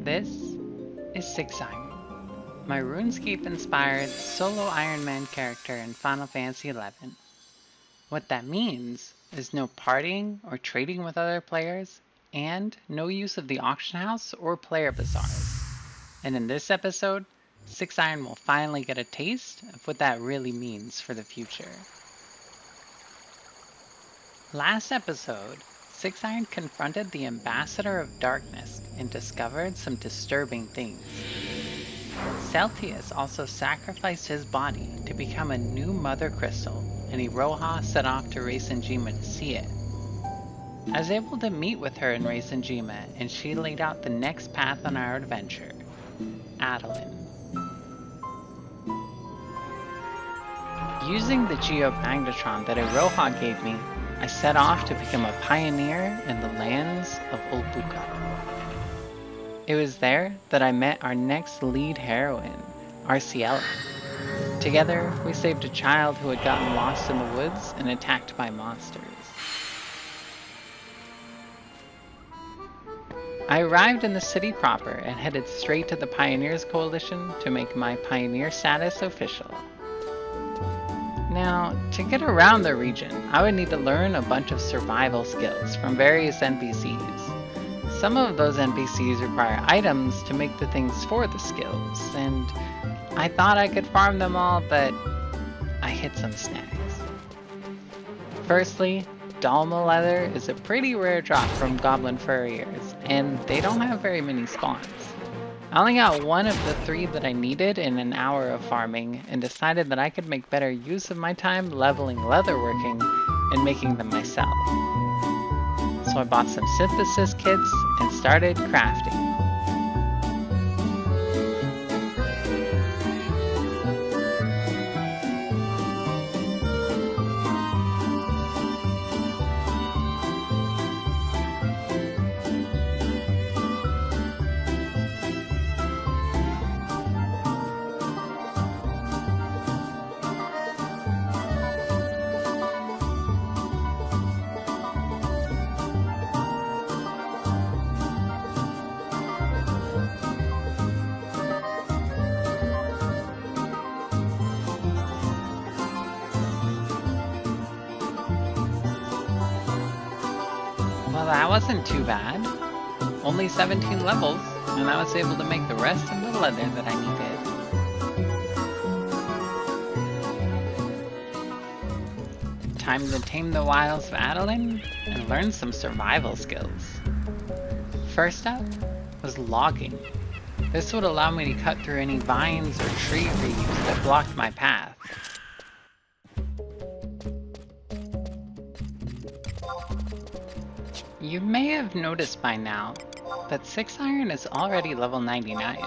This is Sixiron, my RuneScape-inspired solo Ironman character in Final Fantasy XI. What that means is no partying or trading with other players, and no use of the auction house or player bazaars. And in this episode, Sixiron will finally get a taste of what that really means for the future. Last episode, Sixiron confronted the Ambassador of Darkness and discovered some disturbing things. Celtius also sacrificed his body to become a new Mother Crystal, and Iroha set off to Reisenjima to see it. I was able to meet with her in Reisenjima, and she laid out the next path on our adventure, Adolin. Using the Geomagnetron that Iroha gave me, I set off to become a pioneer in the lands of Ulbuka. It was there that I met our next lead heroine, Arciela. Together, we saved a child who had gotten lost in the woods and attacked by monsters. I arrived in the city proper and headed straight to the Pioneers Coalition to make my pioneer status official. Now, to get around the region, I would need to learn a bunch of survival skills from various NPCs. Some of those NPCs require items to make the things for the skills, and I thought I could farm them all, but I hit some snags. Firstly, Dalma leather is a pretty rare drop from goblin furriers, and they don't have very many spawns. I only got one of the 3 that I needed in an hour of farming, and decided that I could make better use of my time leveling leatherworking and making them myself. So I bought some synthesis kits and started crafting. Well, that wasn't too bad. Only 17 levels, and I was able to make the rest of the leather that I needed. Time to tame the wilds of Adolin and learn some survival skills. First up was logging. This would allow me to cut through any vines or tree leaves that blocked my path. You may have noticed by now that Sixiron is already level 99.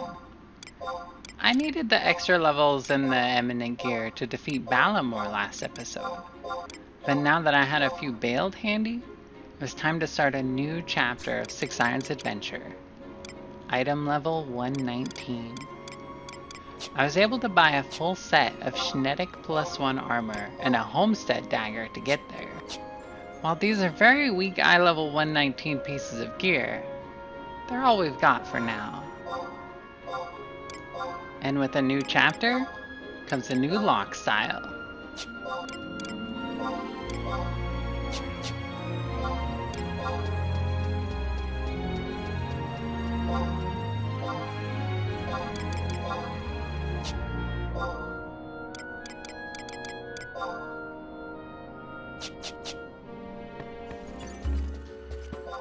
I needed the extra levels in the Eminent gear to defeat Balamor last episode, but now that I had a few baled handy, it was time to start a new chapter of Sixiron's adventure. Item level 119. I was able to buy a full set of Schnetic +1 armor and a Homestead dagger to get there. While these are very weak eye level 119 pieces of gear, they're all we've got for now. And with a new chapter, comes a new lock style.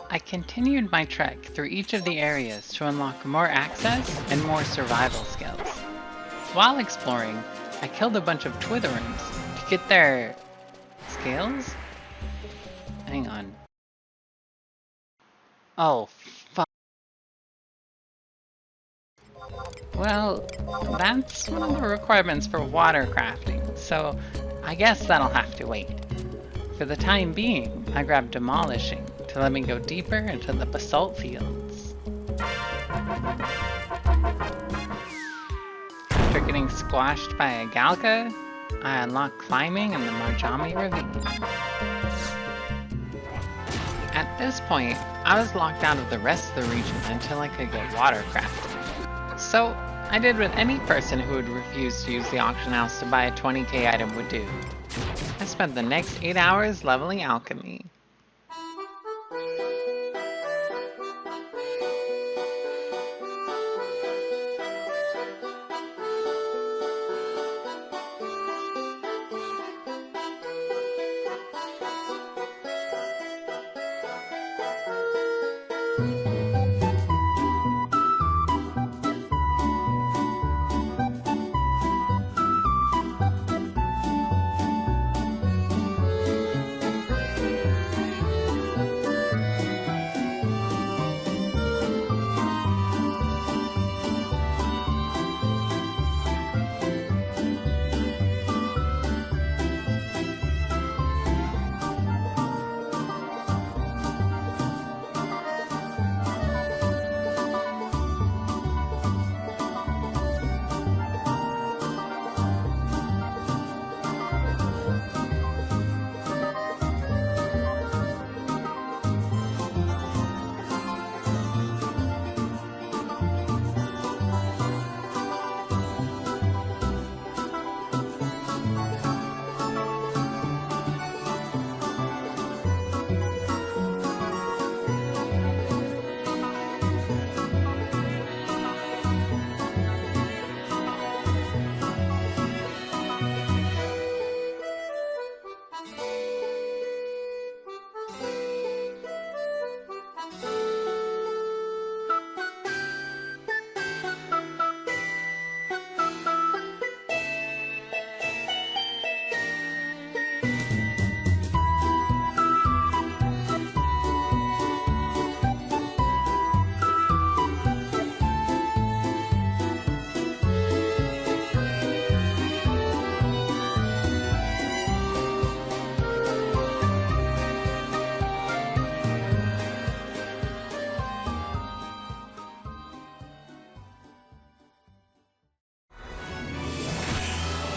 I continued my trek through each of the areas to unlock more access and more survival skills. While exploring, I killed a bunch of Twitherums to get their scales? Hang on. Oh, fuck. Well, that's one of the requirements for water crafting, so I guess that'll have to wait. For the time being, I grabbed Demolishing to let me go deeper into the basalt fields. After getting squashed by a Galka, I unlocked climbing in the Marjami Ravine. At this point, I was locked out of the rest of the region until I could get water crafted. So, I did what any person who would refuse to use the auction house to buy a 20k item would do. I spent the next 8 hours leveling alchemy.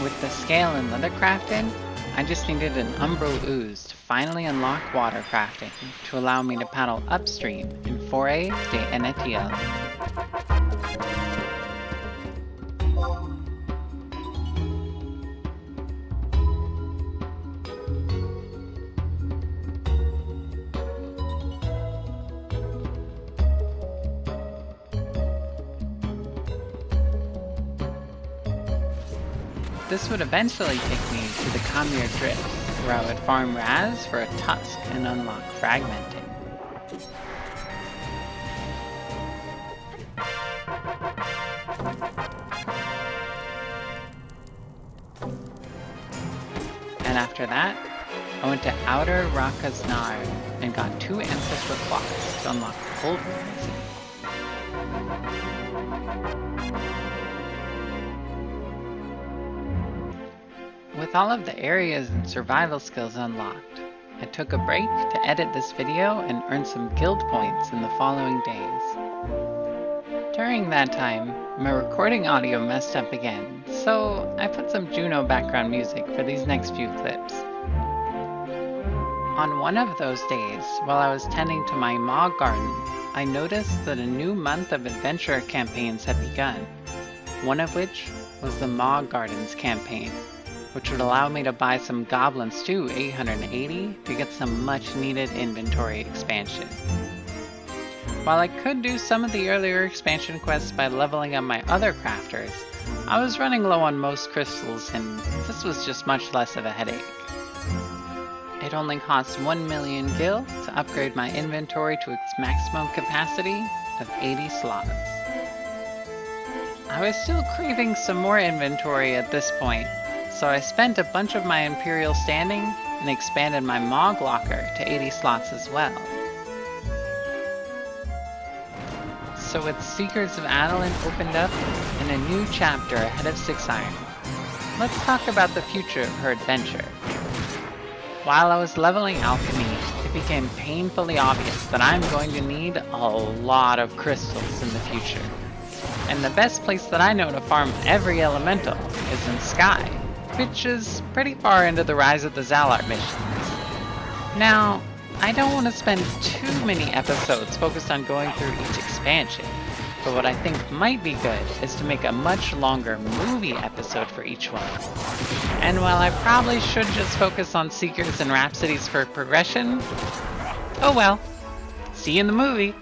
With the scale and leather crafted, I just needed an umbral ooze to finally unlock water crafting to allow me to paddle upstream in Foray de Enetiel. This would eventually take me to the Kamir Drift, where I would farm Raz for a tusk and unlock fragmenting. And after that, I went to Outer Rakaznar and got 2 ancestral clocks to unlock Ulbuka. With all of the areas and survival skills unlocked, I took a break to edit this video and earn some guild points in the following days. During that time, my recording audio messed up again, so I put some Juno background music for these next few clips. On one of those days, while I was tending to my Maw garden, I noticed that a new month of adventure campaigns had begun, one of which was the Maw Gardens campaign, which would allow me to buy some goblins too, 880, to get some much needed inventory expansion. While I could do some of the earlier expansion quests by leveling up my other crafters, I was running low on most crystals and this was just much less of a headache. It only cost 1 million gil to upgrade my inventory to its maximum capacity of 80 slots. I was still craving some more inventory at this point, so I spent a bunch of my Imperial standing and expanded my Mog locker to 80 slots as well. So with Seekers of Adeline opened up and a new chapter ahead of Sixiron, let's talk about the future of her adventure. While I was leveling Alchemy, it became painfully obvious that I'm going to need a lot of crystals in the future. And the best place that I know to farm every elemental is in Sky, which is pretty far into the Rise of the Zalart missions. Now, I don't want to spend too many episodes focused on going through each expansion, but what I think might be good is to make a much longer movie episode for each one. And while I probably should just focus on Seekers and Rhapsodies for progression, oh well. See you in the movie!